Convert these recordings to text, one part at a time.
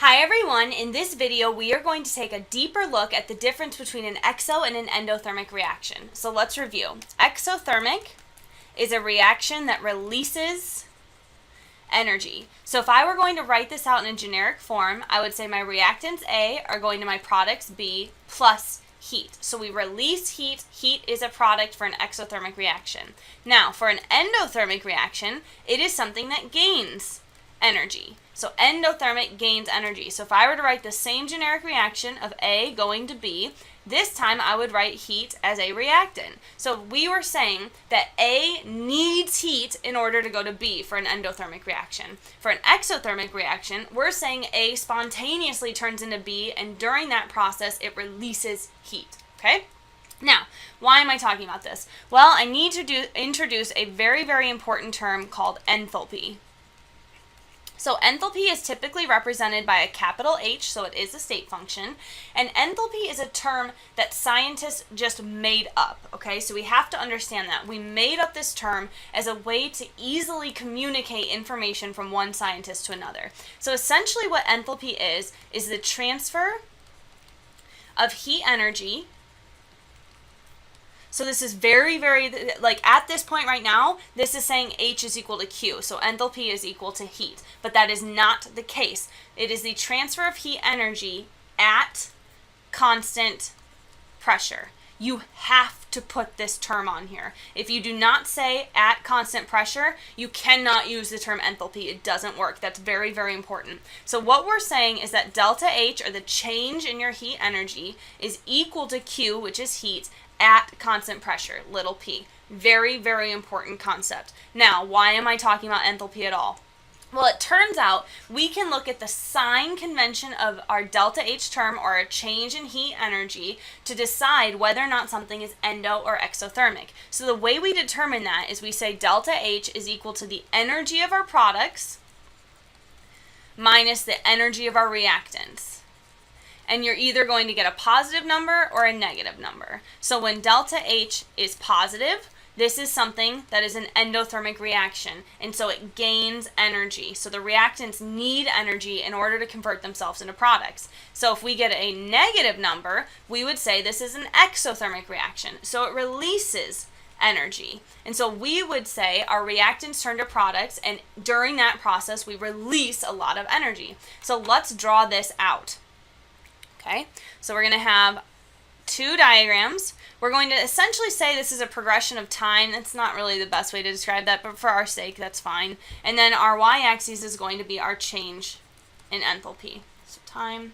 Hi everyone, in this video we are going to take a deeper look at the difference between an exo and an endothermic reaction. So let's review. Exothermic is a reaction that releases energy. So if I were going to write this out in a generic form, I would say my reactants A are going to my products B plus heat. So we release heat. Heat is a product for an exothermic reaction. Now, for an endothermic reaction, it is something that gains energy. So endothermic gains energy. So if I were to write the same generic reaction of A going to B, this time I would write heat as a reactant. So we were saying that A needs heat in order to go to B for an endothermic reaction. For an exothermic reaction, we're saying A spontaneously turns into B, and during that process it releases heat. Okay? Now, why am I talking about this? Well, I need to introduce a very, very important term called enthalpy. So enthalpy is typically represented by a capital H, so it is a state function. And enthalpy is a term that scientists just made up, okay? So we have to understand that. We made up this term as a way to easily communicate information from one scientist to another. So essentially what enthalpy is the transfer of heat energy. So this is very, very, like at this point right now, this is saying H is equal to Q. So enthalpy is equal to heat. But that is not the case. It is the transfer of heat energy at constant pressure. You have to put this term on here. If you do not say at constant pressure, you cannot use the term enthalpy. It doesn't work. That's very, very important. So what we're saying is that delta H, or the change in your heat energy, is equal to Q, which is heat, at constant pressure, little p. Very, very important concept. Now, why am I talking about enthalpy at all? Well, it turns out we can look at the sign convention of our delta H term, or a change in heat energy, to decide whether or not something is endo or exothermic. So the way we determine that is we say delta H is equal to the energy of our products minus the energy of our reactants. And you're either going to get a positive number or a negative number. So when delta H is positive, this is something that is an endothermic reaction, and so it gains energy. So the reactants need energy in order to convert themselves into products. So if we get a negative number, we would say this is an exothermic reaction. So it releases energy. And so we would say our reactants turn to products, and during that process, we release a lot of energy. So let's draw this out. Okay, so we're going to have two diagrams. We're going to essentially say this is a progression of time. That's not really the best way to describe that, but for our sake, that's fine. And then our y-axis is going to be our change in enthalpy. So time.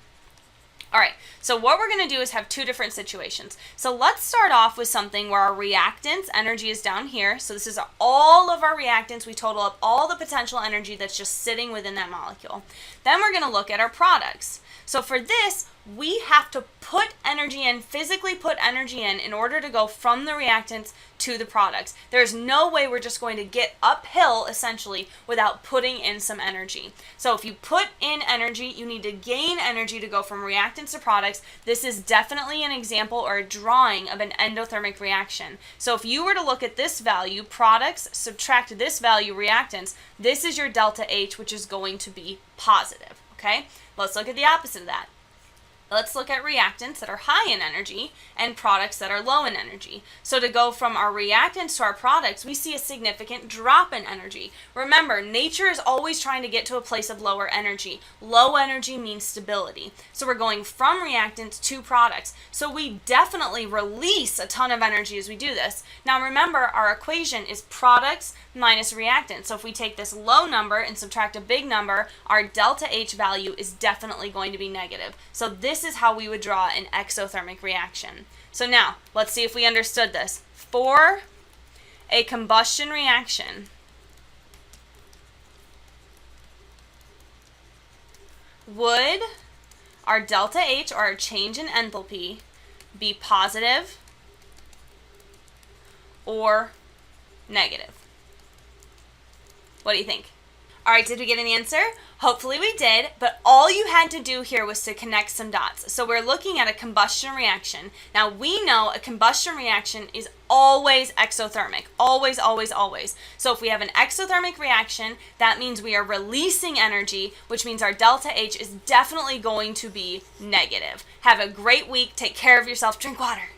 All right, so what we're going to do is have two different situations. So let's start off with something where our reactants energy is down here. So this is all of our reactants. We total up all the potential energy that's just sitting within that molecule. Then we're going to look at our products. So for this, we have to put energy in, physically put energy in order to go from the reactants to the products. There's no way we're just going to get uphill, essentially, without putting in some energy. So if you put in energy, you need to gain energy to go from reactants to products. This is definitely an example or a drawing of an endothermic reaction. So if you were to look at this value, products, subtract this value, reactants, this is your delta H, which is going to be positive. Okay? Let's look at the opposite of that. Let's look at reactants that are high in energy and products that are low in energy. So to go from our reactants to our products, we see a significant drop in energy. Remember, nature is always trying to get to a place of lower energy. Low energy means stability. So we're going from reactants to products. So we definitely release a ton of energy as we do this. Now remember, our equation is products minus reactants. So if we take this low number and subtract a big number, our delta H value is definitely going to be negative. So this is how we would draw an exothermic reaction. So now, let's see if we understood this. For a combustion reaction, would our delta H, or our change in enthalpy, be positive or negative? What do you think? All right, did we get an answer? Hopefully we did, but all you had to do here was to connect some dots. So we're looking at a combustion reaction. Now we know a combustion reaction is always exothermic. Always, always, always. So if we have an exothermic reaction, that means we are releasing energy, which means our delta H is definitely going to be negative. Have a great week. Take care of yourself. Drink water.